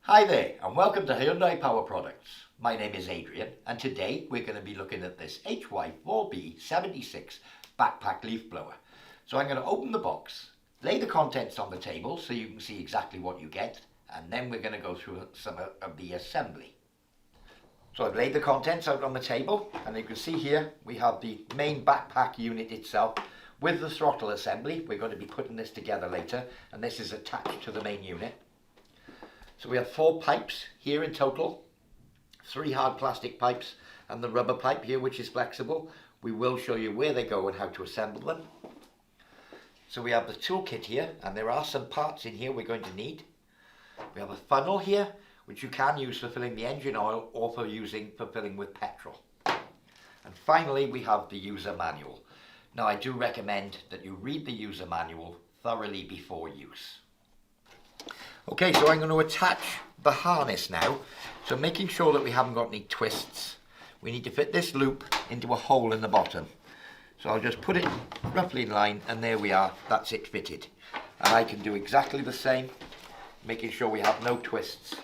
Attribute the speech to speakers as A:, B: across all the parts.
A: Hi there and welcome to Hyundai Power Products. My name is Adrian and today we're going to be looking at this HY4B76 backpack leaf blower. So I'm going to open the box, lay the contents on the table so you can see exactly what you get, and then we're going to go through some of the assembly. So I've laid the contents out on the table and you can see here we have the main backpack unit itself with the throttle assembly. We're going to be putting this together later and this is attached to the main unit. So we have 4 pipes here in total, 3 hard plastic pipes and the rubber pipe here which is flexible. We will show you where they go and how to assemble them. So we have the toolkit here and there are some parts in here we're going to need. We have a funnel here which you can use for filling the engine oil or for filling with petrol. And finally we have the user manual. Now I do recommend that you read the user manual thoroughly before use. Okay, so I'm going to attach the harness now. So making sure that we haven't got any twists, we need to fit this loop into a hole in the bottom. So I'll just put it roughly in line and there we are, that's it fitted. And I can do exactly the same, making sure we have no twists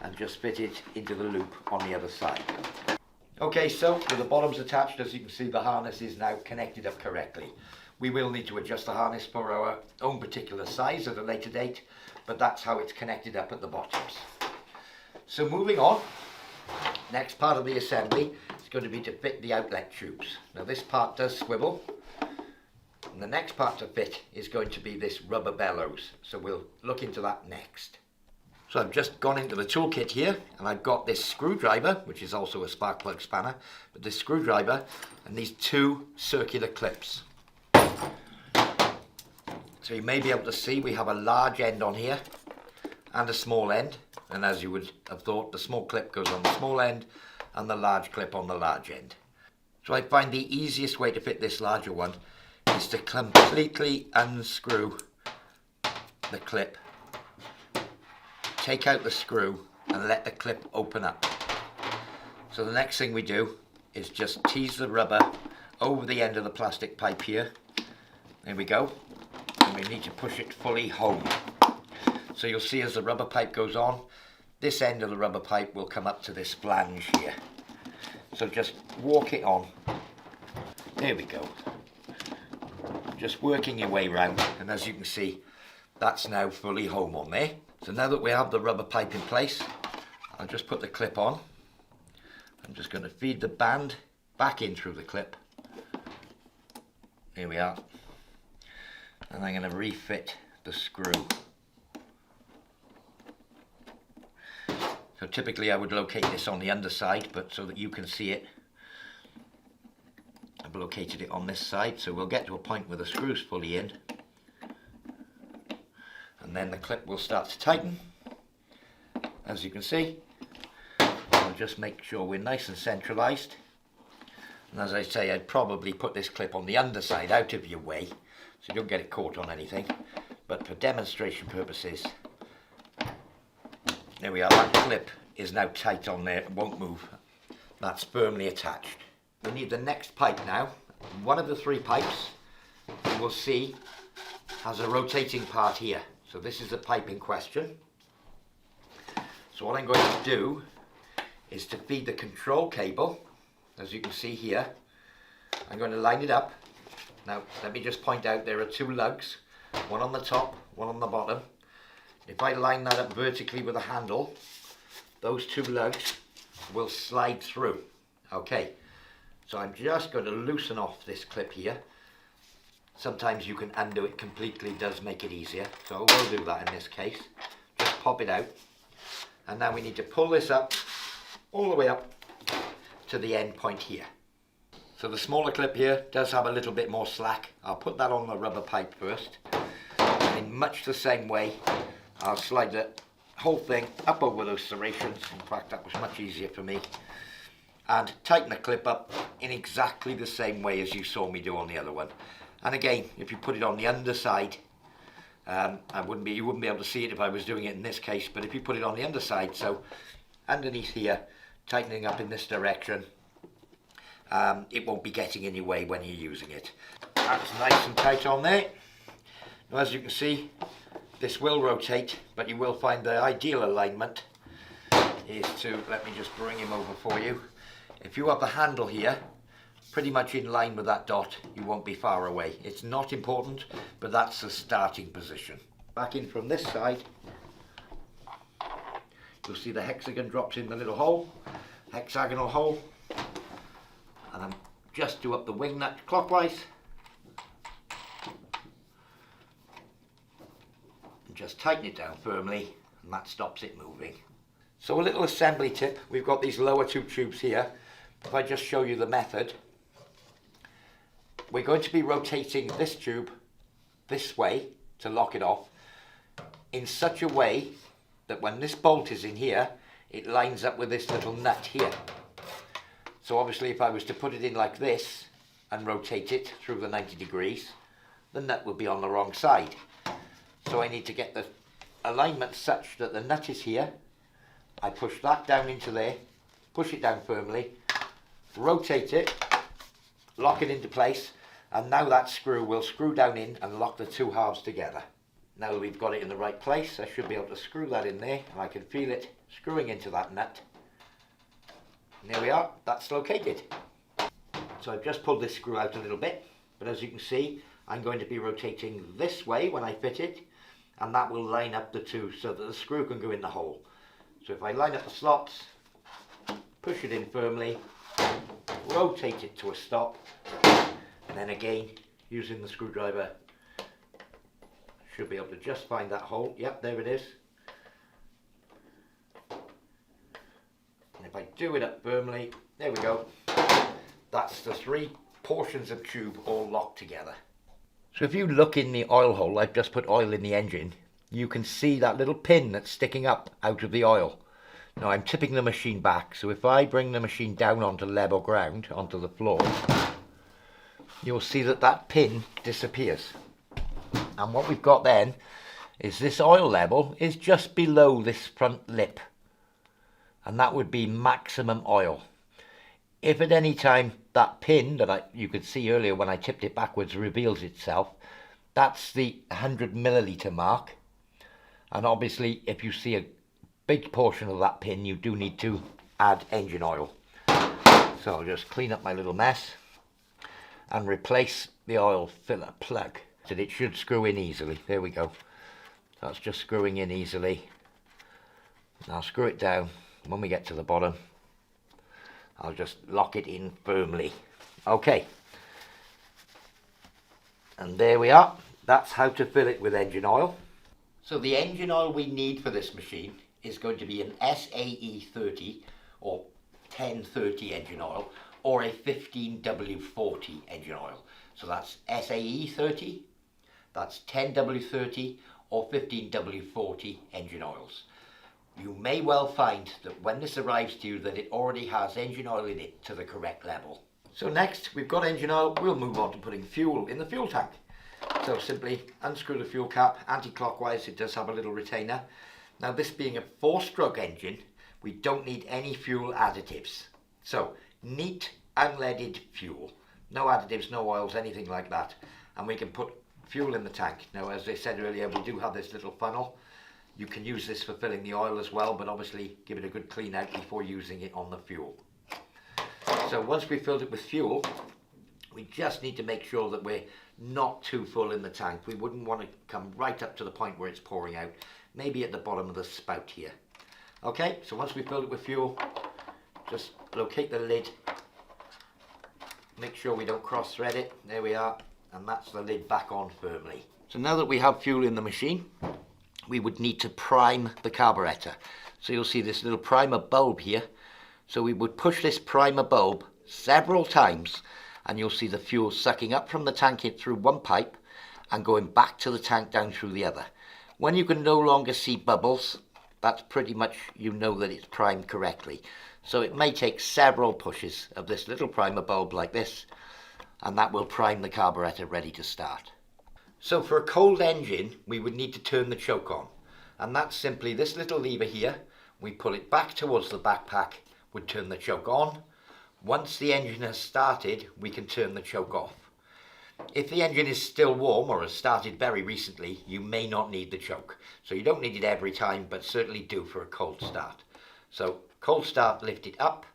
A: and just fit it into the loop on the other side. Okay, so with the bottoms attached, as you can see the harness is now connected up correctly. We will need to adjust the harness for our own particular size at a later date, but that's how it's connected up at the bottoms. So moving on, next part of the assembly is going to be to fit the outlet tubes. Now this part does swivel, and the next part to fit is going to be this rubber bellows, so we'll look into that next. So I've just gone into the toolkit here and I've got this screwdriver, which is also a spark plug spanner, but this screwdriver and these 2 circular clips. So you may be able to see we have a large end on here and a small end, and as you would have thought, the small clip goes on the small end and the large clip on the large end. So I find the easiest way to fit this larger one is to completely unscrew the clip, take out the screw and let the clip open up. So the next thing we do is just tease the rubber over the end of the plastic pipe here. There we go. And we need to push it fully home. So you'll see as the rubber pipe goes on, this end of the rubber pipe will come up to this flange here. So just walk it on. There we go. Just working your way round, and as you can see, that's now fully home on there. So now that we have the rubber pipe in place, I'll just put the clip on. I'm just going to feed the band back in through the clip. Here we are. And I'm going to refit the screw. So typically I would locate this on the underside, but so that you can see it, I've located it on this side, so we'll get to a point where the screw's fully in. And then the clip will start to tighten. As you can see, I'll just make sure we're nice and centralized. And as I say, I'd probably put this clip on the underside out of your way, so you don't get it caught on anything. But for demonstration purposes, there we are, that clip is now tight on there, it won't move. That's firmly attached. We need the next pipe now. One of the 3 pipes, you will see, has a rotating part here. So this is the pipe in question. So what I'm going to do is to feed the control cable, as you can see here. I'm going to line it up. Now let me just point out there are 2 lugs, one on the top, one on the bottom. If I line that up vertically with a handle, those 2 lugs will slide through. Okay, so I'm just going to loosen off this clip here. Sometimes you can undo it completely, does make it easier, so I will do that in this case. Just pop it out, and now we need to pull this up, all the way up to the end point here. So the smaller clip here does have a little bit more slack. I'll put that on the rubber pipe first. And in much the same way, I'll slide the whole thing up over those serrations. In fact, that was much easier for me. And tighten the clip up in exactly the same way as you saw me do on the other one. And again, if you put it on the underside, you wouldn't be able to see it if I was doing it in this case, but if you put it on the underside, so underneath here, tightening up in this direction, it won't be getting in your way when you're using it. That's nice and tight on there. Now as you can see, this will rotate, but you will find the ideal alignment is to, let me just bring him over for you. If you have the handle here, pretty much in line with that dot, you won't be far away. It's not important, but that's the starting position. Back in from this side, you'll see the hexagon drops in the little hole, hexagonal hole, and I'm just do up the wing nut clockwise, and just tighten it down firmly, and that stops it moving. So a little assembly tip, we've got these lower two tubes here. If I just show you the method, we're going to be rotating this tube this way to lock it off in such a way that when this bolt is in here, it lines up with this little nut here. So obviously if I was to put it in like this and rotate it through the 90 degrees, the nut would be on the wrong side. So I need to get the alignment such that the nut is here. I push that down into there, push it down firmly, rotate it, lock it into place, and now that screw will screw down in and lock the two halves together. Now that we've got it in the right place, I should be able to screw that in there, and I can feel it screwing into that nut. And there we are, that's located. So I've just pulled this screw out a little bit, but as you can see, I'm going to be rotating this way when I fit it, and that will line up the two so that the screw can go in the hole. So if I line up the slots, push it in firmly, rotate it to a stop, and then again, using the screwdriver, should be able to just find that hole. Yep, there it is. And if I do it up firmly, there we go. That's the three portions of tube all locked together. So if you look in the oil hole, I've just put oil in the engine, you can see that little pin that's sticking up out of the oil. Now I'm tipping the machine back, so if I bring the machine down onto level ground, onto the floor, you'll see that that pin disappears. And what we've got then is this oil level is just below this front lip, and that would be maximum oil. If at any time that pin that you could see earlier when I tipped it backwards reveals itself, that's the 100 milliliter mark. And obviously if you see a big portion of that pin, you do need to add engine oil. So I'll just clean up my little mess and replace the oil filler plug. So it should screw in easily. There we go. That's just screwing in easily. I'll screw it down. When we get to the bottom, I'll just lock it in firmly. Okay. And there we are. That's how to fill it with engine oil. So the engine oil we need for this machine is going to be an SAE 30 or 1030 engine oil, or a 15W40 engine oil. So that's SAE 30, that's 10W30 or 15W40 engine oils. You may well find that when this arrives to you that it already has engine oil in it to the correct level. So next we've got engine oil, we'll move on to putting fuel in the fuel tank. So simply unscrew the fuel cap anti-clockwise. It does have a little retainer. Now this being a 4-stroke engine, we don't need any fuel additives. So neat unleaded fuel, no additives, no oils, anything like that, and we can put fuel in the tank. Now as I said earlier, we do have this little funnel. You can use this for filling the oil as well, but obviously give it a good clean out before using it on the fuel. So once we've filled it with fuel, we just need to make sure that we're not too full in the tank. We wouldn't want to come right up to the point where it's pouring out, maybe at the bottom of the spout here. Okay, so once we've filled it with fuel, just locate the lid, make sure we don't cross thread it, there we are, and that's the lid back on firmly. So now that we have fuel in the machine, we would need to prime the carburettor. So you'll see this little primer bulb here. So we would push this primer bulb several times, and you'll see the fuel sucking up from the tank in through one pipe and going back to the tank down through the other. When you can no longer see bubbles, that's pretty much, you know that it's primed correctly. So it may take several pushes of this little primer bulb like this, and that will prime the carburettor ready to start. So for a cold engine, we would need to turn the choke on, and that's simply this little lever here. We pull it back towards the backpack, would turn the choke on. Once the engine has started, we can turn the choke off. If the engine is still warm or has started very recently, you may not need the choke. So you don't need it every time, but certainly do for a cold start. So cold start, lift it up.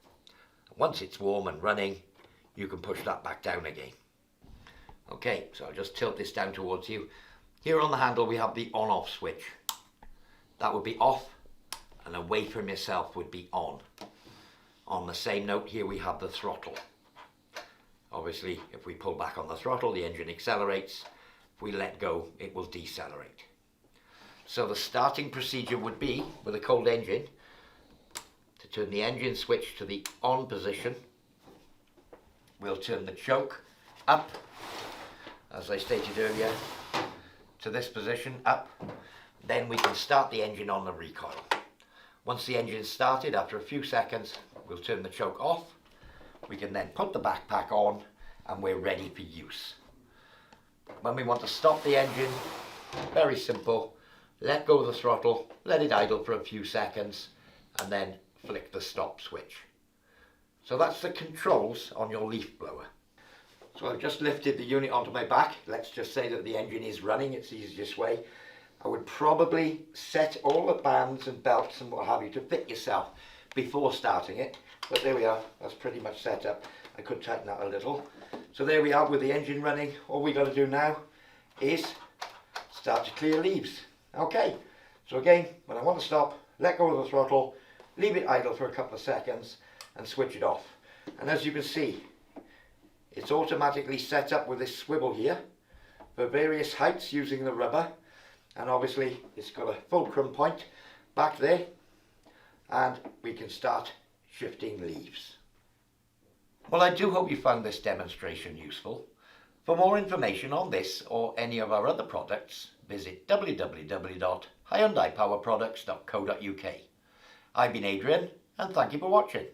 A: Once it's warm and running, you can push that back down again. Okay, so I'll just tilt this down towards you. Here on the handle we have the on-off switch. That would be off, and away from yourself would be on. On the same note, here we have the throttle. Obviously, if we pull back on the throttle, the engine accelerates. If we let go, it will decelerate. So the starting procedure would be, with a cold engine, to turn the engine switch to the on position. We'll turn the choke up, as I stated earlier, to this position, up. Then we can start the engine on the recoil. Once the engine's started, after a few seconds, we'll turn the choke off. We can then put the backpack on and we're ready for use. When we want to stop the engine, very simple. Let go of the throttle, let it idle for a few seconds, and then flick the stop switch. So that's the controls on your leaf blower. So I've just lifted the unit onto my back. Let's just say that the engine is running. It's the easiest way. I would probably set all the bands and belts and what have you to fit yourself before starting it. But there we are, that's pretty much set up. I could tighten that a little. So there we are with the engine running. All we got to do now is start to clear leaves. Okay, so again, when I want to stop, let go of the throttle, leave it idle for a couple of seconds and switch it off. And as you can see, it's automatically set up with this swivel here for various heights using the rubber. And obviously it's got a fulcrum point back there, and we can start shifting leaves. Well, I do hope you found this demonstration useful. For more information on this or any of our other products, visit www.hyundaipowerproducts.co.uk. I've been Adrian, and thank you for watching.